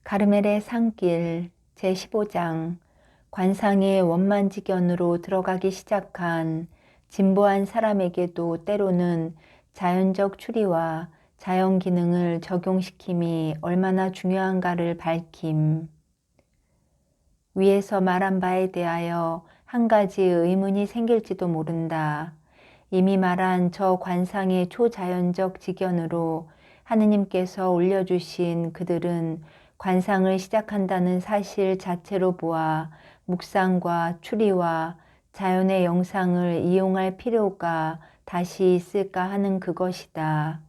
가르멜의 산길 제15장 관상의 원만지견으로 들어가기 시작한 진보한 사람에게도 때로는 자연적 추리와 자연 기능을 적용시킴이 얼마나 중요한가를 밝힘. 위에서 말한 바에 대하여 한 가지 의문이 생길지도 모른다. 이미 말한 저 관상의 초자연적 지견으로 하느님께서 올려주신 그들은 관상을 시작한다는 사실 자체로 보아 묵상과 추리와 자연의 영상을 이용할 필요가 다시 있을까 하는 그것이다.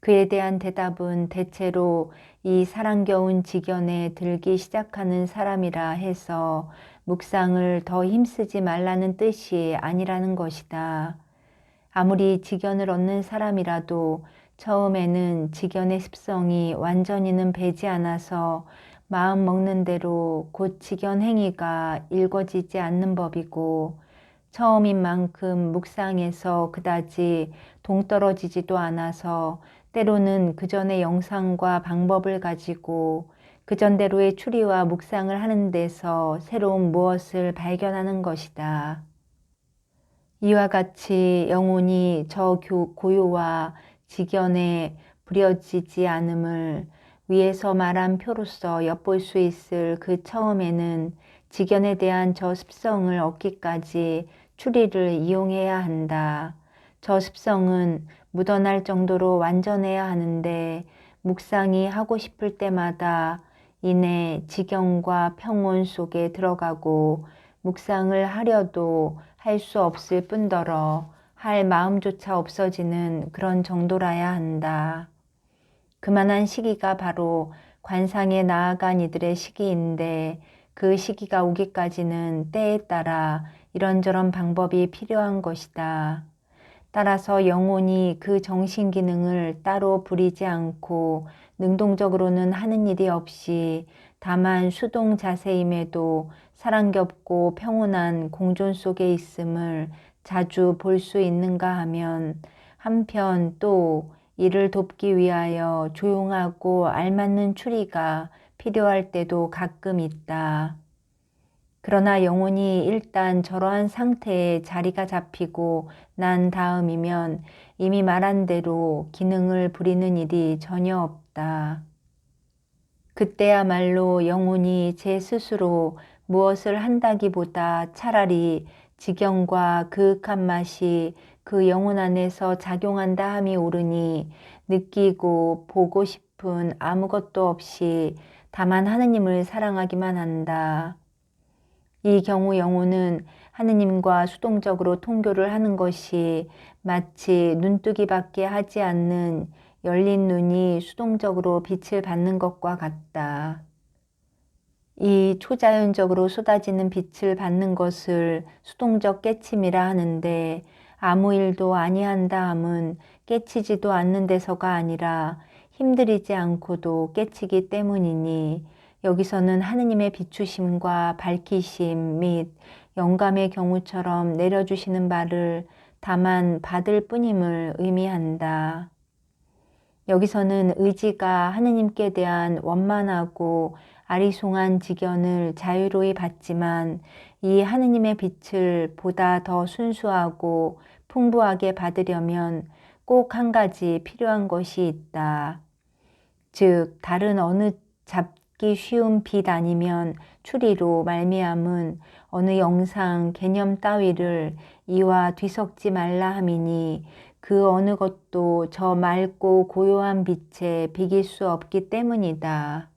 그에 대한 대답은 대체로 이 사랑겨운 지견에 들기 시작하는 사람이라 해서 묵상을 더 힘쓰지 말라는 뜻이 아니라는 것이다. 아무리 지견을 얻는 사람이라도 처음에는 지견의 습성이 완전히는 배지 않아서 마음 먹는 대로 곧 지견 행위가 일궈지지 않는 법이고, 처음인 만큼 묵상에서 그다지 동떨어지지도 않아서 때로는 그 전의 영상과 방법을 가지고 그 전대로의 추리와 묵상을 하는 데서 새로운 무엇을 발견하는 것이다. 이와 같이 영혼이 저 고요와 지견에 부려지지 않음을 위에서 말한 표로서 엿볼 수 있을 그 처음에는 지견에 대한 저 습성을 얻기까지 추리를 이용해야 한다. 저 습성은 묻어날 정도로 완전해야 하는데 묵상이 하고 싶을 때마다 이내 지견과 평온 속에 들어가고 묵상을 하려도 할 수 없을 뿐더러 할 마음조차 없어지는 그런 정도라야 한다. 그만한 시기가 바로 관상에 나아간 이들의 시기인데 그 시기가 오기까지는 때에 따라 이런저런 방법이 필요한 것이다. 따라서 영혼이 그 정신 기능을 따로 부리지 않고 능동적으로는 하는 일이 없이 다만 수동 자세임에도 사랑겹고 평온한 공존 속에 있음을 자주 볼 수 있는가 하면 한편 또 이를 돕기 위하여 조용하고 알맞는 추리가 필요할 때도 가끔 있다. 그러나 영혼이 일단 저러한 상태에 자리가 잡히고 난 다음이면 이미 말한 대로 기능을 부리는 일이 전혀 없다. 그때야말로 영혼이 제 스스로 무엇을 한다기보다 차라리 지경과 그윽한 맛이 그 영혼 안에서 작용한다 함이 옳으니 느끼고 보고 싶은 아무것도 없이 다만 하느님을 사랑하기만 한다. 이 경우 영혼은 하느님과 수동적으로 통교를 하는 것이 마치 눈뜨기밖에 하지 않는 열린 눈이 수동적으로 빛을 받는 것과 같다. 이 초자연적으로 쏟아지는 빛을 받는 것을 수동적 깨침이라 하는데 아무 일도 아니한다 함은 깨치지도 않는 데서가 아니라 힘들이지 않고도 깨치기 때문이니 여기서는 하느님의 비추심과 밝히심 및 영감의 경우처럼 내려주시는 바를 다만 받을 뿐임을 의미한다. 여기서는 의지가 하느님께 대한 원만하고 아리송한 지견을 자유로이 받지만 이 하느님의 빛을 보다 더 순수하고 풍부하게 받으려면 꼭 한 가지 필요한 것이 있다. 즉 다른 어느 잡기 쉬운 빛 아니면 추리로 말미암은 어느 영상 개념 따위를 이와 뒤섞지 말라 함이니 그 어느 것도 저 맑고 고요한 빛에 비길 수 없기 때문이다.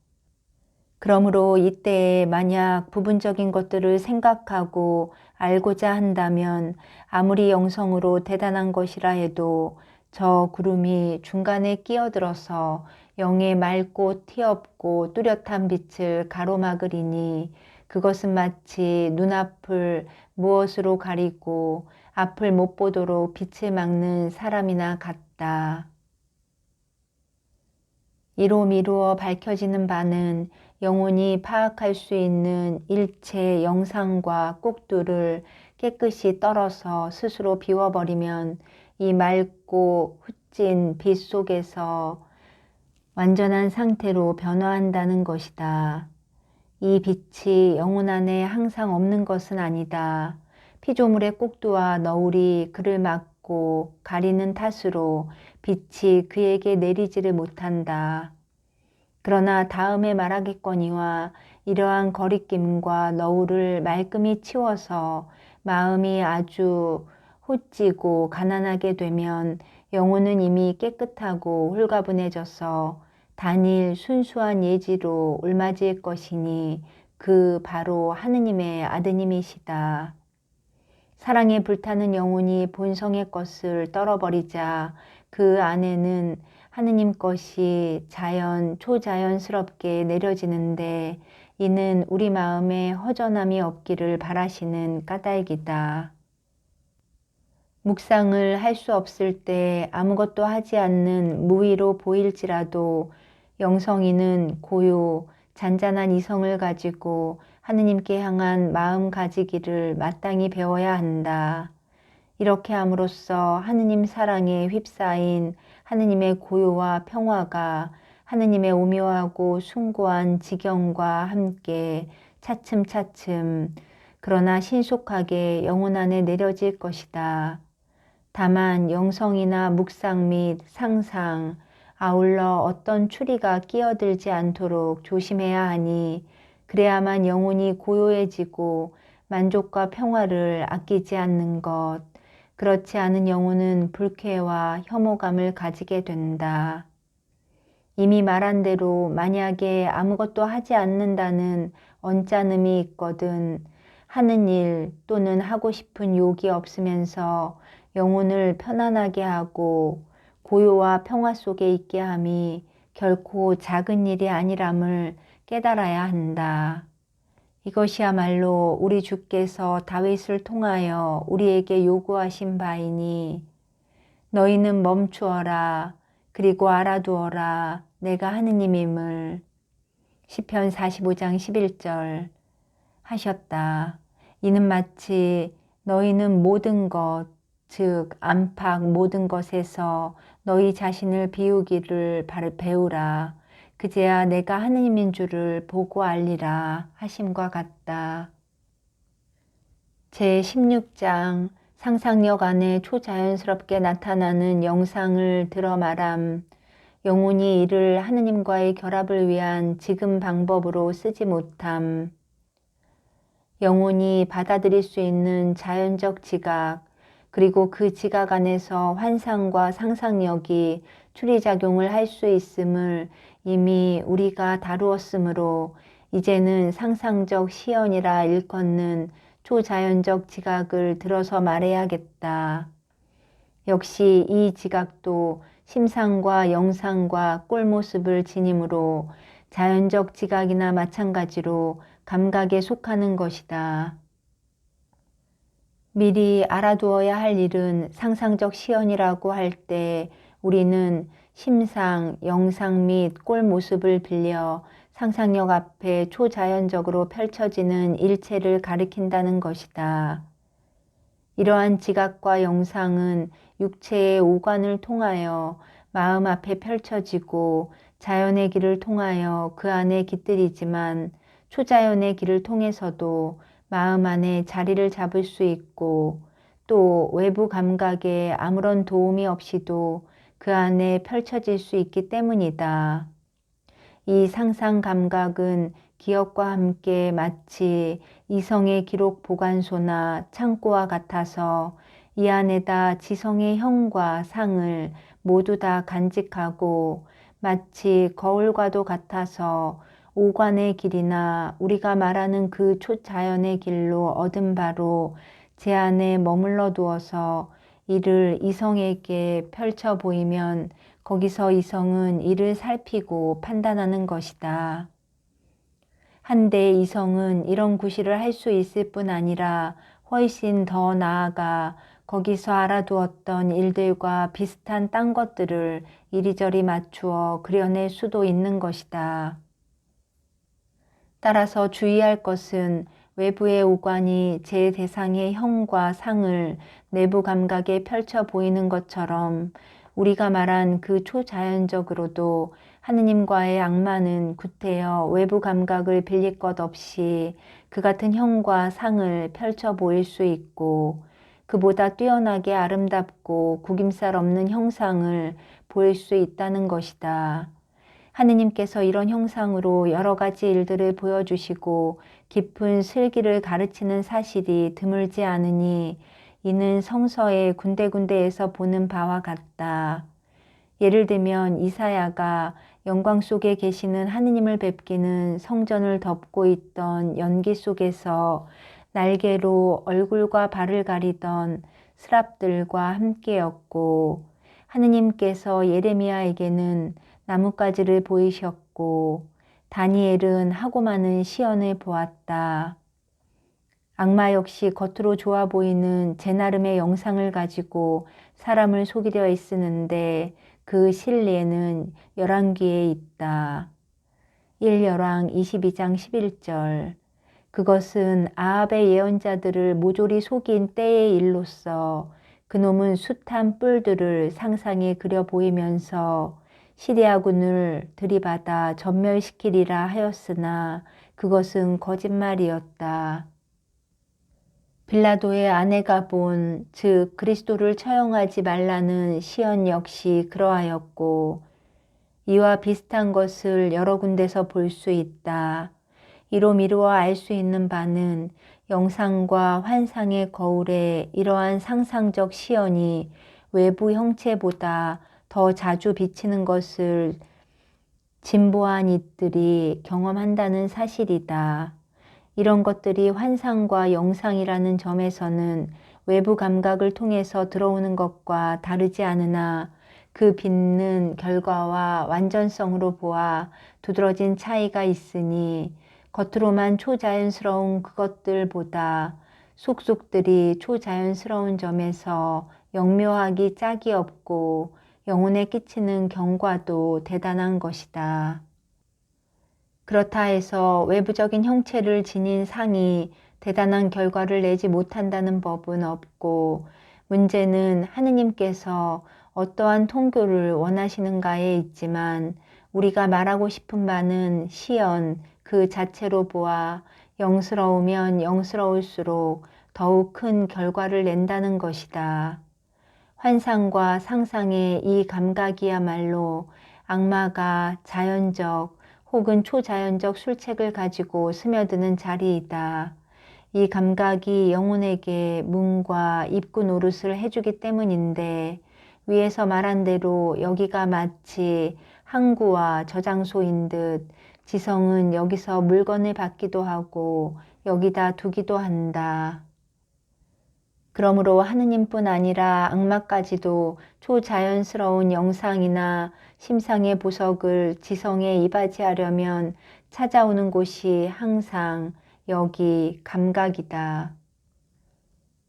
그러므로 이때에 만약 부분적인 것들을 생각하고 알고자 한다면 아무리 영성으로 대단한 것이라 해도 저 구름이 중간에 끼어들어서 영의 맑고 티없고 뚜렷한 빛을 가로막으리니 그것은 마치 눈앞을 무엇으로 가리고 앞을 못 보도록 빛을 막는 사람이나 같다. 이로 미루어 밝혀지는 바는 영혼이 파악할 수 있는 일체 영상과 꼭두를 깨끗이 떨어서 스스로 비워버리면 이 맑고 훗진 빛 속에서 완전한 상태로 변화한다는 것이다. 이 빛이 영혼 안에 항상 없는 것은 아니다. 피조물의 꼭두와 너울이 그를 막고 가리는 탓으로 빛이 그에게 내리지를 못한다. 그러나 다음에 말하겠거니와 이러한 거리낌과 너울을 말끔히 치워서 마음이 아주 헛지고 가난하게 되면 영혼은 이미 깨끗하고 홀가분해져서 단일 순수한 예지로 올맞을 것이니 그 바로 하느님의 아드님이시다. 사랑에 불타는 영혼이 본성의 것을 떨어버리자 그 안에는 하느님 것이 초자연스럽게 내려지는데 이는 우리 마음에 허전함이 없기를 바라시는 까닭이다. 묵상을 할 수 없을 때 아무것도 하지 않는 무위로 보일지라도 영성이는 고요, 잔잔한 이성을 가지고 하느님께 향한 마음 가지기를 마땅히 배워야 한다. 이렇게 함으로써 하느님 사랑에 휩싸인 하느님의 고요와 평화가 하느님의 오묘하고 숭고한 지경과 함께 차츰차츰 그러나 신속하게 영혼 안에 내려질 것이다. 다만 영성이나 묵상 및 상상, 아울러 어떤 추리가 끼어들지 않도록 조심해야 하니 그래야만 영혼이 고요해지고 만족과 평화를 아끼지 않는 것, 그렇지 않은 영혼은 불쾌와 혐오감을 가지게 된다. 이미 말한 대로 만약에 아무것도 하지 않는다는 언짢음이 있거든 하는 일 또는 하고 싶은 욕이 없으면서 영혼을 편안하게 하고 고요와 평화 속에 있게 함이 결코 작은 일이 아니람을 깨달아야 한다. 이것이야말로 우리 주께서 다윗을 통하여 우리에게 요구하신 바이니 너희는 멈추어라 그리고 알아두어라 내가 하느님임을 시편 45장 11절 하셨다. 이는 마치 너희는 모든 것 즉 안팎 모든 것에서 너희 자신을 비우기를 배우라. 그제야 내가 하느님인 줄을 보고 알리라 하심과 같다. 제16장 상상력 안에 초자연스럽게 나타나는 영상을 들어 말함. 영혼이 이를 하느님과의 결합을 위한 지금 방법으로 쓰지 못함. 영혼이 받아들일 수 있는 자연적 지각, 그리고 그 지각 안에서 환상과 상상력이 추리작용을 할 수 있음을 이미 우리가 다루었으므로 이제는 상상적 시연이라 일컫는 초자연적 지각을 들어서 말해야겠다. 역시 이 지각도 심상과 영상과 꼴모습을 지니므로 자연적 지각이나 마찬가지로 감각에 속하는 것이다. 미리 알아두어야 할 일은 상상적 시연이라고 할 때 우리는 심상, 영상 및 꼴모습을 빌려 상상력 앞에 초자연적으로 펼쳐지는 일체를 가리킨다는 것이다. 이러한 지각과 영상은 육체의 오관을 통하여 마음 앞에 펼쳐지고 자연의 길을 통하여 그 안에 깃들이지만 초자연의 길을 통해서도 마음 안에 자리를 잡을 수 있고 또 외부 감각에 아무런 도움이 없이도 그 안에 펼쳐질 수 있기 때문이다. 이 상상 감각은 기억과 함께 마치 이성의 기록 보관소나 창고와 같아서 이 안에다 지성의 형과 상을 모두 다 간직하고 마치 거울과도 같아서 오관의 길이나 우리가 말하는 그 초자연의 길로 얻은 바로 제 안에 머물러 두어서 이를 이성에게 펼쳐 보이면 거기서 이성은 이를 살피고 판단하는 것이다. 한데 이성은 이런 구실을 할 수 있을 뿐 아니라 훨씬 더 나아가 거기서 알아두었던 일들과 비슷한 딴 것들을 이리저리 맞추어 그려낼 수도 있는 것이다. 따라서 주의할 것은 외부의 오관이 제 대상의 형과 상을 내부 감각에 펼쳐 보이는 것처럼 우리가 말한 그 초자연적으로도 하느님과의 악마는 구태여 외부 감각을 빌릴 것 없이 그 같은 형과 상을 펼쳐 보일 수 있고 그보다 뛰어나게 아름답고 구김살 없는 형상을 보일 수 있다는 것이다. 하느님께서 이런 형상으로 여러 가지 일들을 보여주시고 깊은 슬기를 가르치는 사실이 드물지 않으니 이는 성서의 군데군데에서 보는 바와 같다. 예를 들면 이사야가 영광 속에 계시는 하느님을 뵙기는 성전을 덮고 있던 연기 속에서 날개로 얼굴과 발을 가리던 스랍들과 함께였고 하느님께서 예레미야에게는 나뭇가지를 보이셨고 다니엘은 하고 많은 시연을 보았다. 악마 역시 겉으로 좋아 보이는 제 나름의 영상을 가지고 사람을 속이려 애쓰는데 그 실리에는 열왕기에 있다. 1열왕 22장 11절. 그것은 아합의 예언자들을 모조리 속인 때의 일로서 그놈은 숱한 뿔들을 상상에 그려 보이면서 시리아군을 들이받아 전멸시키리라 하였으나 그것은 거짓말이었다. 빌라도의 아내가 본, 즉 그리스도를 처형하지 말라는 시언 역시 그러하였고 이와 비슷한 것을 여러 군데서 볼 수 있다. 이로 미루어 알 수 있는 바는 영상과 환상의 거울에 이러한 상상적 시연이 외부 형체보다 더 자주 비치는 것을 진보한 이들이 경험한다는 사실이다. 이런 것들이 환상과 영상이라는 점에서는 외부 감각을 통해서 들어오는 것과 다르지 않으나 그 빚는 결과와 완전성으로 보아 두드러진 차이가 있으니 겉으로만 초자연스러운 그것들보다 속속들이 초자연스러운 점에서 영묘하기 짝이 없고 영혼에 끼치는 경과도 대단한 것이다. 그렇다 해서 외부적인 형체를 지닌 상이 대단한 결과를 내지 못한다는 법은 없고 문제는 하느님께서 어떠한 통교를 원하시는가에 있지만 우리가 말하고 싶은 바는 시연 그 자체로 보아 영스러우면 영스러울수록 더욱 큰 결과를 낸다는 것이다. 환상과 상상의 이 감각이야말로 악마가 자연적 혹은 초자연적 술책을 가지고 스며드는 자리이다. 이 감각이 영혼에게 문과 입구 노릇을 해주기 때문인데 위에서 말한 대로 여기가 마치 항구와 저장소인 듯 지성은 여기서 물건을 받기도 하고 여기다 두기도 한다. 그러므로 하느님뿐 아니라 악마까지도 초자연스러운 영상이나 심상의 보석을 지성에 이바지하려면 찾아오는 곳이 항상 여기 감각이다.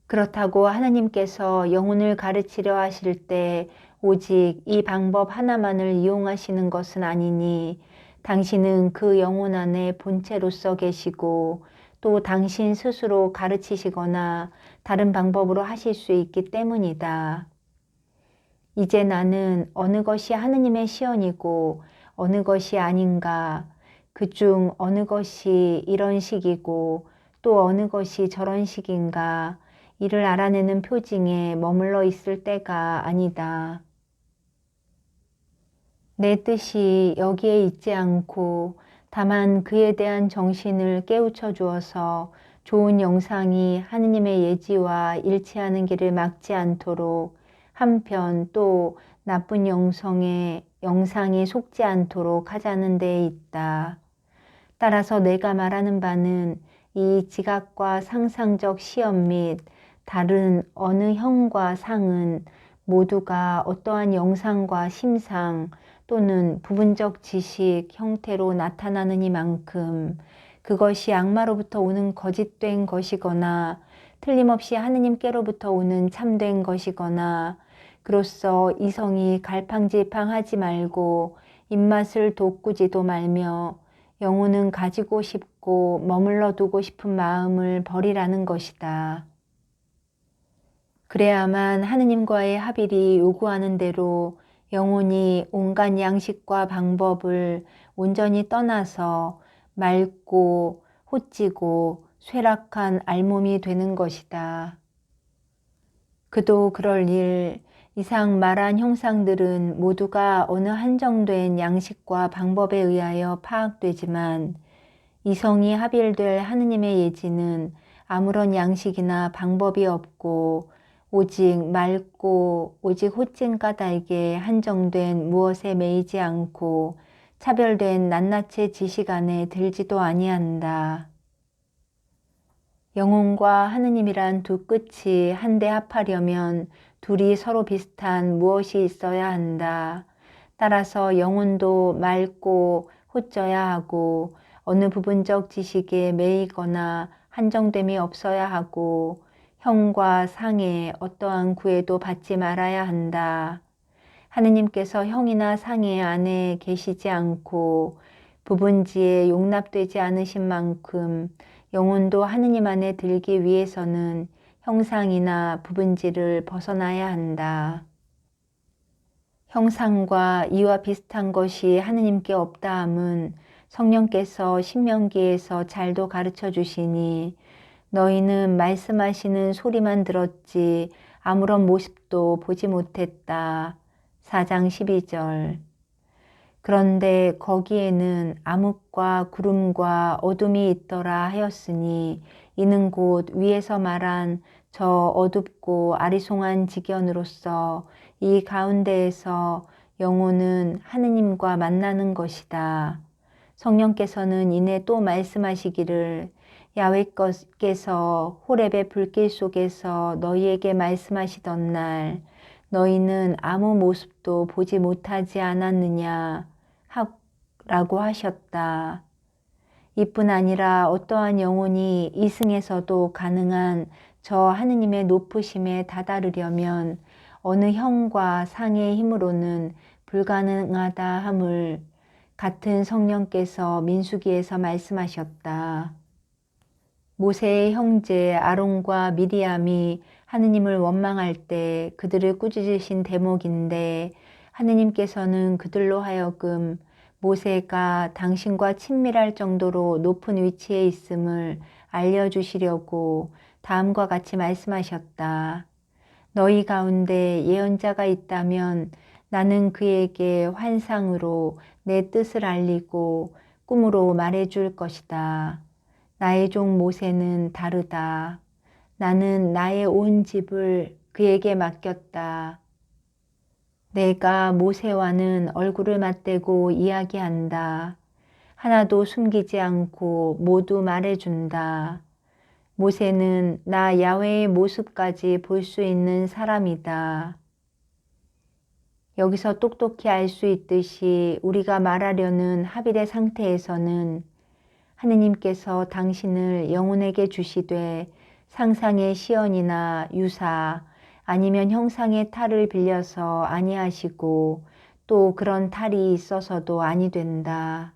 그렇다고 하느님께서 영혼을 가르치려 하실 때 오직 이 방법 하나만을 이용하시는 것은 아니니 당신은 그 영혼 안에 본체로서 계시고 또 당신 스스로 가르치시거나 다른 방법으로 하실 수 있기 때문이다. 이제 나는 어느 것이 하느님의 시연이고 어느 것이 아닌가, 그중 어느 것이 이런 식이고 또 어느 것이 저런 식인가 이를 알아내는 표징에 머물러 있을 때가 아니다. 내 뜻이 여기에 있지 않고 다만 그에 대한 정신을 깨우쳐 주어서 좋은 영상이 하느님의 예지와 일치하는 길을 막지 않도록 한편 또 나쁜 영상이 속지 않도록 하자는 데에 있다. 따라서 내가 말하는 바는 이 지각과 상상적 시험 및 다른 어느 형과 상은 모두가 어떠한 영상과 심상 또는 부분적 지식 형태로 나타나느니만큼 그것이 악마로부터 오는 거짓된 것이거나 틀림없이 하느님께로부터 오는 참된 것이거나 그로써 이성이 갈팡질팡하지 말고 입맛을 돋구지도 말며 영혼은 가지고 싶고 머물러 두고 싶은 마음을 버리라는 것이다. 그래야만 하느님과의 합일이 요구하는 대로 영혼이 온갖 양식과 방법을 온전히 떠나서 맑고 호찌고 쇠락한 알몸이 되는 것이다. 그도 그럴 일, 이상 말한 형상들은 모두가 어느 한정된 양식과 방법에 의하여 파악되지만 이성이 합일될 하느님의 예지는 아무런 양식이나 방법이 없고 오직 맑고 오직 호찐 까닭에 한정된 무엇에 매이지 않고 차별된 낱낱의 지식 안에 들지도 아니한다. 영혼과 하느님이란 두 끝이 한데 합하려면 둘이 서로 비슷한 무엇이 있어야 한다. 따라서 영혼도 맑고 호쪄야 하고 어느 부분적 지식에 매이거나 한정됨이 없어야 하고 형과 상에 어떠한 구애도 받지 말아야 한다. 하느님께서 형이나 상의 안에 계시지 않고 부분지에 용납되지 않으신 만큼 영혼도 하느님 안에 들기 위해서는 형상이나 부분지를 벗어나야 한다. 형상과 이와 비슷한 것이 하느님께 없다 함은 성령께서 신명기에서 잘도 가르쳐 주시니 너희는 말씀하시는 소리만 들었지 아무런 모습도 보지 못했다. 4장 12절. 그런데 거기에는 암흑과 구름과 어둠이 있더라 하였으니 이는 곧 위에서 말한 저 어둡고 아리송한 지견으로서 이 가운데에서 영혼은 하느님과 만나는 것이다. 성령께서는 이내 또 말씀하시기를 야훼께서 호렙의 불길 속에서 너희에게 말씀하시던 날 너희는 아무 모습도 보지 못하지 않았느냐 라고 하셨다. 이뿐 아니라 어떠한 영혼이 이승에서도 가능한 저 하느님의 높으심에 다다르려면 어느 형과 상의 힘으로는 불가능하다 함을 같은 성령께서 민수기에서 말씀하셨다. 모세의 형제 아론과 미리암이 하느님을 원망할 때 그들을 꾸짖으신 대목인데 하느님께서는 그들로 하여금 모세가 당신과 친밀할 정도로 높은 위치에 있음을 알려주시려고 다음과 같이 말씀하셨다. 너희 가운데 예언자가 있다면 나는 그에게 환상으로 내 뜻을 알리고 꿈으로 말해줄 것이다. 나의 종 모세는 다르다. 나는 나의 온 집을 그에게 맡겼다. 내가 모세와는 얼굴을 맞대고 이야기한다. 하나도 숨기지 않고 모두 말해준다. 모세는 나 야훼의 모습까지 볼 수 있는 사람이다. 여기서 똑똑히 알 수 있듯이 우리가 말하려는 합일의 상태에서는 하느님께서 당신을 영혼에게 주시되 상상의 시언이나 유사 아니면 형상의 탈을 빌려서 아니하시고 또 그런 탈이 있어서도 아니 된다.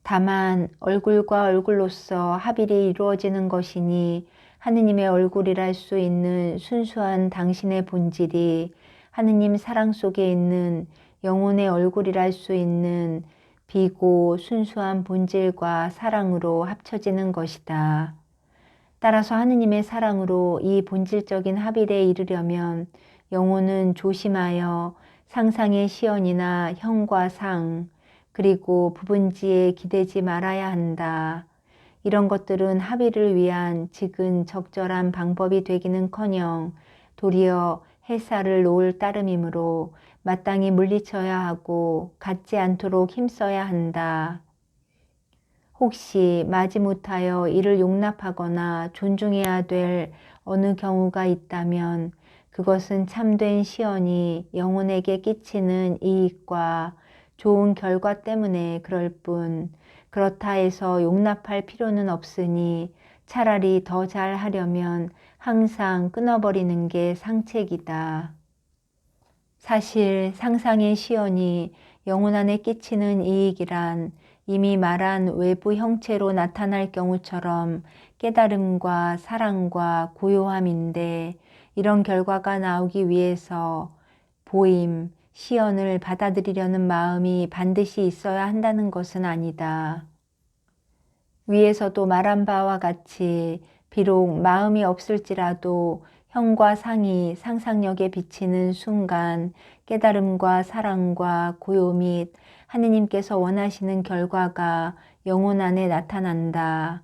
다만 얼굴과 얼굴로서 합일이 이루어지는 것이니 하느님의 얼굴이랄 수 있는 순수한 당신의 본질이 하느님 사랑 속에 있는 영혼의 얼굴이랄 수 있는 비고 순수한 본질과 사랑으로 합쳐지는 것이다. 따라서 하느님의 사랑으로 이 본질적인 합일에 이르려면 영혼은 조심하여 상상의 시언이나 형과 상, 그리고 부분지에 기대지 말아야 한다. 이런 것들은 합의를 위한 지근 적절한 방법이 되기는커녕 도리어 햇살을 놓을 따름이므로 마땅히 물리쳐야 하고 갖지 않도록 힘써야 한다. 혹시 마지못하여 이를 용납하거나 존중해야 될 어느 경우가 있다면 그것은 참된 시언이 영혼에게 끼치는 이익과 좋은 결과 때문에 그럴 뿐 그렇다 해서 용납할 필요는 없으니 차라리 더 잘하려면 항상 끊어버리는 게 상책이다. 사실 상상의 시언이 영혼 안에 끼치는 이익이란 이미 말한 외부 형체로 나타날 경우처럼 깨달음과 사랑과 고요함인데 이런 결과가 나오기 위해서 보임, 시연을 받아들이려는 마음이 반드시 있어야 한다는 것은 아니다. 위에서도 말한 바와 같이 비록 마음이 없을지라도 형과 상이 상상력에 비치는 순간 깨달음과 사랑과 고요 및 하느님께서 원하시는 결과가 영혼 안에 나타난다.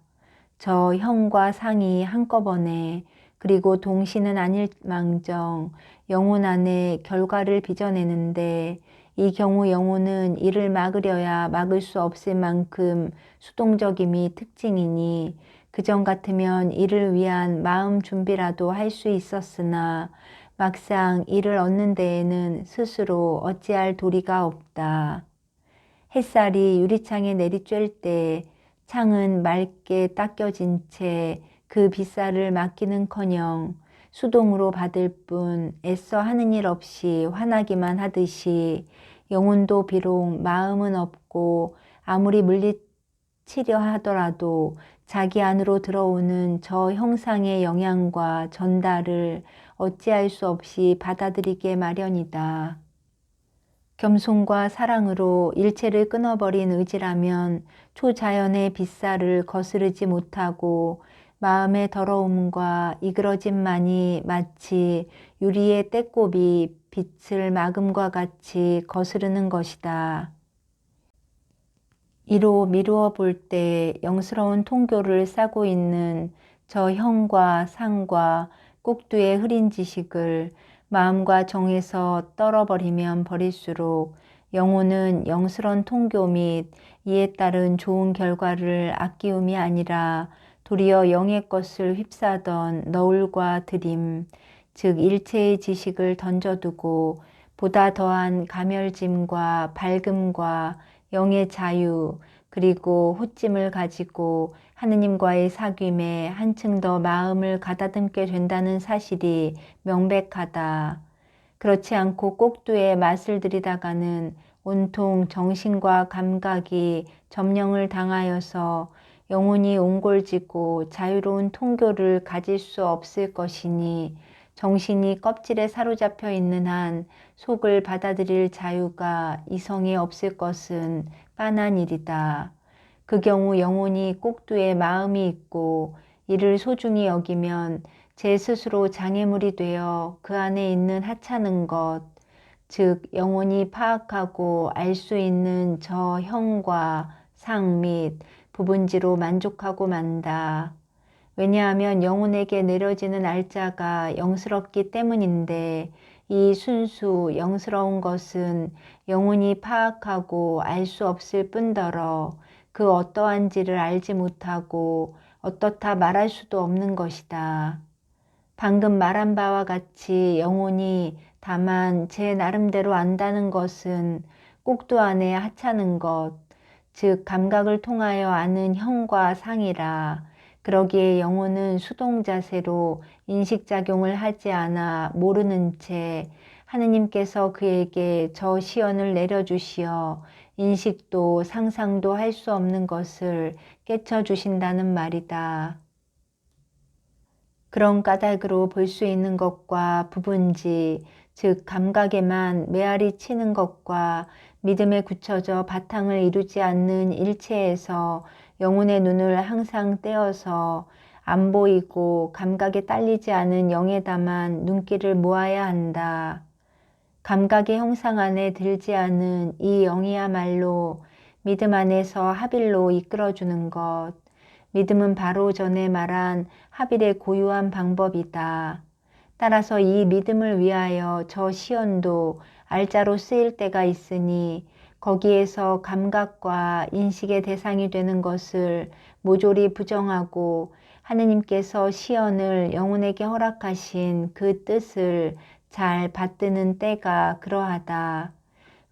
저 형과 상이 한꺼번에 그리고 동시는 아닐망정 영혼 안에 결과를 빚어내는데 이 경우 영혼은 이를 막으려야 막을 수 없을 만큼 수동적임이 특징이니 그전 같으면 이를 위한 마음 준비라도 할 수 있었으나 막상 이를 얻는 데에는 스스로 어찌할 도리가 없다. 햇살이 유리창에 내리쬐을 때 창은 맑게 닦여진 채 그 빛살을 막기는커녕 수동으로 받을 뿐 애써 하는 일 없이 화나기만 하듯이 영혼도 비록 마음은 없고 아무리 물리치려 하더라도 자기 안으로 들어오는 저 형상의 영향과 전달을 어찌할 수 없이 받아들이게 마련이다. 겸손과 사랑으로 일체를 끊어버린 의지라면 초자연의 빛살을 거스르지 못하고 마음의 더러움과 이그러짐만이 마치 유리의 때꼽이 빛을 막음과 같이 거스르는 것이다. 이로 미루어 볼 때 영스러운 통교를 싸고 있는 저 형과 상과 꼭두의 흐린 지식을 마음과 정에서 떨어버리면 버릴수록 영혼은 영스런 통교 및 이에 따른 좋은 결과를 아끼움이 아니라 도리어 영의 것을 휩싸던 너울과 드림, 즉 일체의 지식을 던져두고 보다 더한 가멸짐과 밝음과 영의 자유 그리고 호찜을 가지고 하느님과의 사귐에 한층 더 마음을 가다듬게 된다는 사실이 명백하다. 그렇지 않고 꼭두의 맛을 들이다가는 온통 정신과 감각이 점령을 당하여서 영혼이 옹골지고 자유로운 통교를 가질 수 없을 것이니 정신이 껍질에 사로잡혀 있는 한 속을 받아들일 자유가 이성에 없을 것은 빤한 일이다. 그 경우 영혼이 꼭두에 마음이 있고 이를 소중히 여기면 제 스스로 장애물이 되어 그 안에 있는 하찮은 것, 즉 영혼이 파악하고 알 수 있는 저 형과 상 및 부분지로 만족하고 만다. 왜냐하면 영혼에게 내려지는 알짜가 영스럽기 때문인데 이 순수 영스러운 것은 영혼이 파악하고 알 수 없을 뿐더러 그 어떠한지를 알지 못하고 어떻다 말할 수도 없는 것이다. 방금 말한 바와 같이 영혼이 다만 제 나름대로 안다는 것은 꼭두 안에 하찮은 것, 즉 감각을 통하여 아는 형과 상이라. 그러기에 영혼은 수동자세로 인식작용을 하지 않아 모르는 채 하느님께서 그에게 저 시연을 내려주시어 인식도 상상도 할 수 없는 것을 깨쳐주신다는 말이다. 그런 까닭으로 볼 수 있는 것과 부분지, 즉 감각에만 메아리 치는 것과 믿음에 굳혀져 바탕을 이루지 않는 일체에서 영혼의 눈을 항상 떼어서 안 보이고 감각에 딸리지 않은 영에다만 눈길을 모아야 한다. 감각의 형상 안에 들지 않은 이 영이야말로 믿음 안에서 합일로 이끌어주는 것. 믿음은 바로 전에 말한 합일의 고유한 방법이다. 따라서 이 믿음을 위하여 저 시연도 알짜로 쓰일 때가 있으니 거기에서 감각과 인식의 대상이 되는 것을 모조리 부정하고 하느님께서 시연을 영혼에게 허락하신 그 뜻을 잘 받드는 때가 그러하다.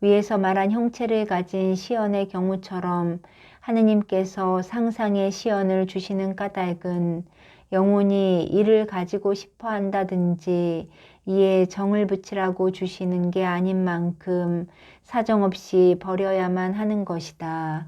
위에서 말한 형체를 가진 시연의 경우처럼 하느님께서 상상의 시연을 주시는 까닭은 영혼이 이를 가지고 싶어 한다든지 이에 정을 붙이라고 주시는 게 아닌 만큼 사정없이 버려야만 하는 것이다.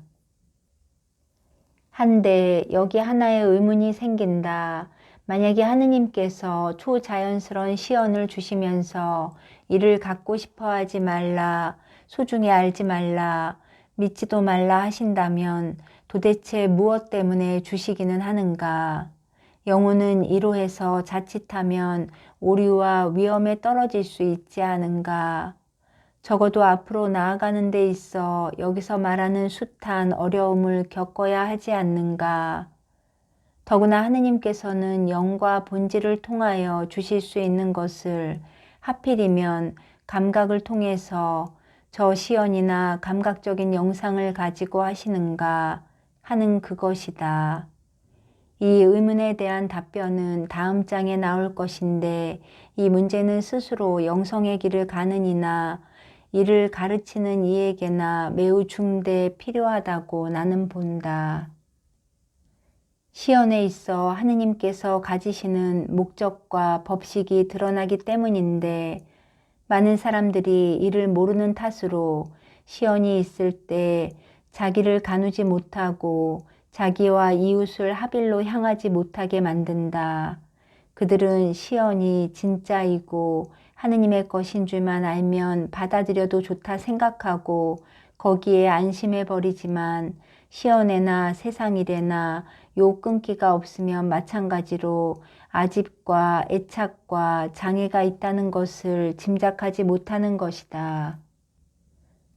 한데 여기 하나의 의문이 생긴다. 만약에 하느님께서 초자연스러운 시연을 주시면서 이를 갖고 싶어 하지 말라, 소중히 알지 말라, 믿지도 말라 하신다면 도대체 무엇 때문에 주시기는 하는가? 영혼은 이로 해서 자칫하면 오류와 위험에 떨어질 수 있지 않은가? 적어도 앞으로 나아가는 데 있어 여기서 말하는 숱한 어려움을 겪어야 하지 않는가? 더구나 하느님께서는 영과 본질을 통하여 주실 수 있는 것을 하필이면 감각을 통해서 저 시연이나 감각적인 영상을 가지고 하시는가 하는 그것이다. 이 의문에 대한 답변은 다음 장에 나올 것인데 이 문제는 스스로 영성의 길을 가는 이나 이를 가르치는 이에게나 매우 중대 필요하다고 나는 본다. 시연에 있어 하느님께서 가지시는 목적과 법식이 드러나기 때문인데 많은 사람들이 이를 모르는 탓으로 시연이 있을 때 자기를 가누지 못하고 자기와 이웃을 하빌로 향하지 못하게 만든다. 그들은 시연이 진짜이고 하느님의 것인 줄만 알면 받아들여도 좋다 생각하고 거기에 안심해 버리지만 시연에나 세상일에나 요 끊기가 없으면 마찬가지로 아집과 애착과 장애가 있다는 것을 짐작하지 못하는 것이다.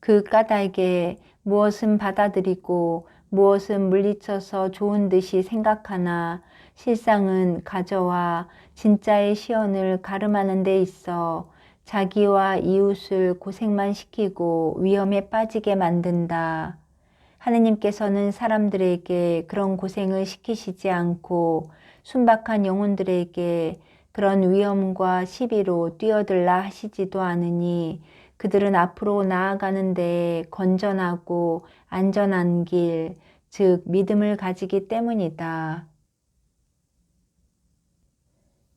그 까닭에 무엇은 받아들이고 무엇은 물리쳐서 좋은 듯이 생각하나 실상은 가저와 진짜의 시연을 가름하는 데 있어 자기와 이웃을 고생만 시키고 위험에 빠지게 만든다. 하느님께서는 사람들에게 그런 고생을 시키시지 않고 순박한 영혼들에게 그런 위험과 시비로 뛰어들라 하시지도 않으니 그들은 앞으로 나아가는 데에 건전하고 안전한 길, 즉 믿음을 가지기 때문이다.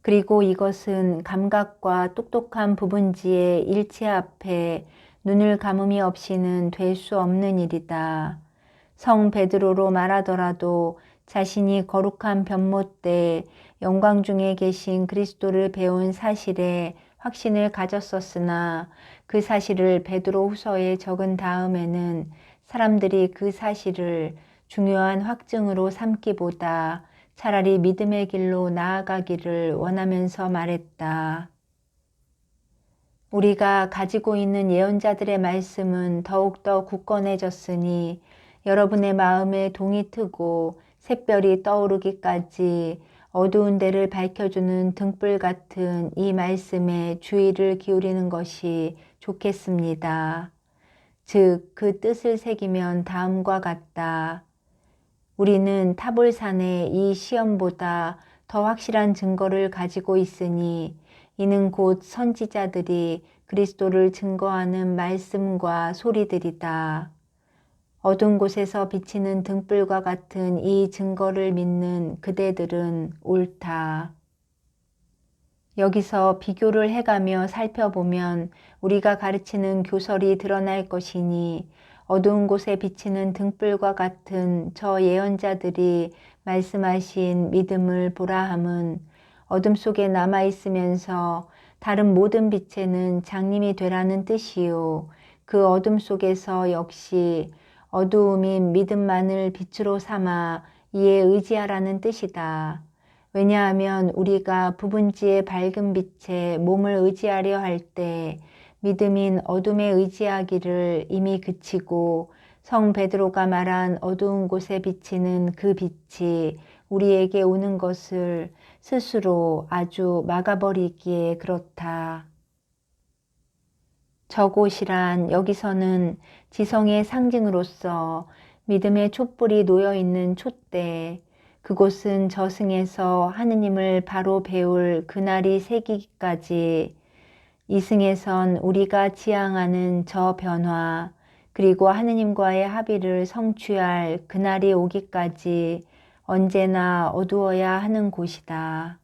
그리고 이것은 감각과 똑똑한 부분지의 일체 앞에 눈을 감음이 없이는 될 수 없는 일이다. 성 베드로로 말하더라도 자신이 거룩한 변모때 영광 중에 계신 그리스도를 배운 사실에 확신을 가졌었으나 그 사실을 베드로 후서에 적은 다음에는 사람들이 그 사실을 중요한 확증으로 삼기보다 차라리 믿음의 길로 나아가기를 원하면서 말했다. 우리가 가지고 있는 예언자들의 말씀은 더욱더 굳건해졌으니 여러분의 마음에 동이 트고 샛별이 떠오르기까지 어두운 데를 밝혀주는 등불 같은 이 말씀에 주의를 기울이는 것이 좋겠습니다. 즉, 그 뜻을 새기면 다음과 같다. 우리는 타볼산의 이 시험보다 더 확실한 증거를 가지고 있으니 이는 곧 선지자들이 그리스도를 증거하는 말씀과 소리들이다. 어두운 곳에서 비치는 등불과 같은 이 증거를 믿는 그대들은 옳다. 여기서 비교를 해가며 살펴보면 우리가 가르치는 교설이 드러날 것이니 어두운 곳에 비치는 등불과 같은 저 예언자들이 말씀하신 믿음을 보라 함은 어둠 속에 남아있으면서 다른 모든 빛에는 장님이 되라는 뜻이요. 그 어둠 속에서 역시 어두움인 믿음만을 빛으로 삼아 이에 의지하라는 뜻이다. 왜냐하면 우리가 부분지의 밝은 빛에 몸을 의지하려 할 때 믿음인 어둠에 의지하기를 이미 그치고 성 베드로가 말한 어두운 곳에 비치는 그 빛이 우리에게 오는 것을 스스로 아주 막아버리기에 그렇다. 저곳이란 여기서는 지성의 상징으로서 믿음의 촛불이 놓여있는 촛대, 그곳은 저승에서 하느님을 바로 배울 그날이 새기기까지 이승에선 우리가 지향하는 저 변화, 그리고 하느님과의 합의를 성취할 그날이 오기까지 언제나 어두워야 하는 곳이다.